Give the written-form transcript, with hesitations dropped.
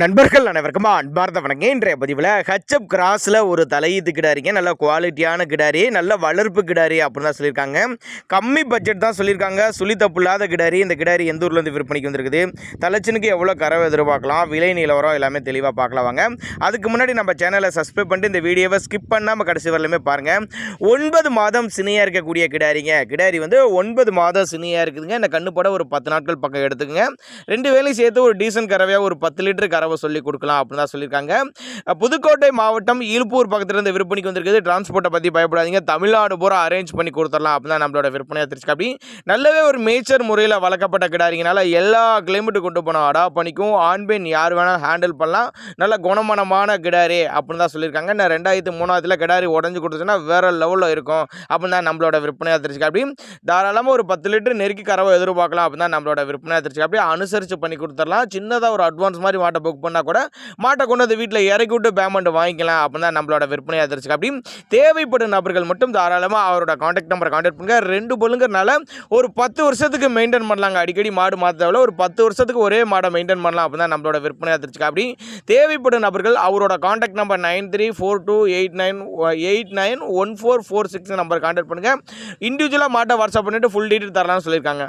நண்பர்கள் அனைவருக்கும் அன்பார்ந்த வணக்கம். இன்றைய பதிவில் ஹெச்எப் கிராஸில் ஒரு தலையீத்து கிடாரிங்க, நல்ல குவாலிட்டியான கிடாரி, நல்ல வளர்ப்பு கிடாரி அப்படின்னு தான் சொல்லியிருக்காங்க. கம்மி பட்ஜெட் தான் சொல்லியிருக்காங்க. சுழி தப்பு இல்லாத கிடாரி. இந்த கிடாரி எந்த ஊர்லேருந்து விற்பனைக்கு வந்திருக்குது, தலைச்சனுக்கு எவ்வளோ கறவை எதிர்பார்க்கலாம், விலை நிலவரம் எல்லாமே தெளிவாக பார்க்கலாம் வாங்க. அதுக்கு முன்னாடி நம்ம சேனலை சப்ஸ்கிரைப் பண்ணிட்டு இந்த வீடியோவை ஸ்கிப் பண்ணாமல் கடைசி வரலுமே பாருங்கள். 9 மாதம் சினியாக இருக்கக்கூடிய கிடாரிங்க. கிடாரி வந்து 9 மாதம் சினியாக இருக்குதுங்க. இந்த கண்ணுப்பட ஒரு 10 நாட்கள் பக்கம் எடுத்துக்கங்க. 2 வேலையும் சேர்த்து ஒரு டீசன்ட் கறவையாக ஒரு 10 லிட்டர் கறவை சொல்லி கொடுக்கலாம் அப்படின்னு தான் சொல்லியிருக்காங்க. புதுக்கோட்டை மாவட்டம் ஈல்பூர் பக்கத்துல இருந்து விற்பனைக்கு வந்திருக்குது. டிரான்ஸ்போர்ட்டை பற்றி பயப்படாதீங்க, தமிழ்நாடு பூரா அரேஞ்ச் பண்ணி கொடுத்துடலாம் அப்படின்னு தான் நம்மளோட விற்பனையாக தெரிஞ்சுக்க. அப்படி நல்லாவே ஒரு மேய்ச்சர் முறையில் வளர்க்கப்பட்ட கிடாரிங்கனால எல்லா கிளைமேட்டு கொண்டு போனோம் அடா பண்ணிக்கும். ஆண் பெண் யார் வேணாலும் ஹேண்டில் பண்ணலாம். நல்ல குணமனமான கிடாரி அப்படின்னு தான் சொல்லியிருக்காங்க. நான் 2003 கிடாரி உடஞ்சி கொடுத்துச்சுன்னா வேற லெவலில் இருக்கும் அப்படின்னு தான் நம்மளோட விற்பனையாக தெரிஞ்சுக்க. அப்படி தாராளமாக ஒரு 10 லிட்டர் நெருக்கி கறவை எதிர்பார்க்கலாம் அப்படின்னு தான் நம்மளோட விற்பனையாக தெரிஞ்சுக்க. அப்படியே அனுசரித்து பண்ணி கொடுத்துடலாம். சின்னதாக ஒரு அட்வான்ஸ் மாதிரி மாட்டை புக் பண்ணால் கூட மாட்டை கொண்டு வந்து வீட்டில் இறக்கி விட்டு பேமெண்ட் வாங்கிக்கலாம் அப்படின்னு தான் நம்மளோட விற்பனையாக தெரிஞ்சுக்க. அப்படி தேவைப்படும் நபர்கள் மட்டும் தாராளமாக அவரோட கான்டாக்ட் நம்பரை கான்டாக்ட் பண்ணுங்க. 2 பொண்ணுங்கிறனால ஒரு 10 வருஷத்துக்கு மெயின்டைன் பண்ணலாங்க. அடிக்கடி மாடு மாற்றவில்லை, ஒரு 10 வருஷத்துக்கு ஒரே மாடை மெயின்டைன் பண்ணலாம் அப்படின்னு தான் நம்மளோட விற்பனையாக தெரிஞ்சுக்க. அப்படி தேவைப்படும் நபர்கள் அவரோட கான்டாக்ட் நம்பர் 9342891446 நம்பர் கான்டாக்ட் பண்ணுங்கள். இண்டிவிஜுவலாக மாட்டை வாட்ஸ்அப் பண்ணிவிட்டு ஃபுல் டீட்டெயில் தரலாம்னு சொல்லியிருக்காங்க.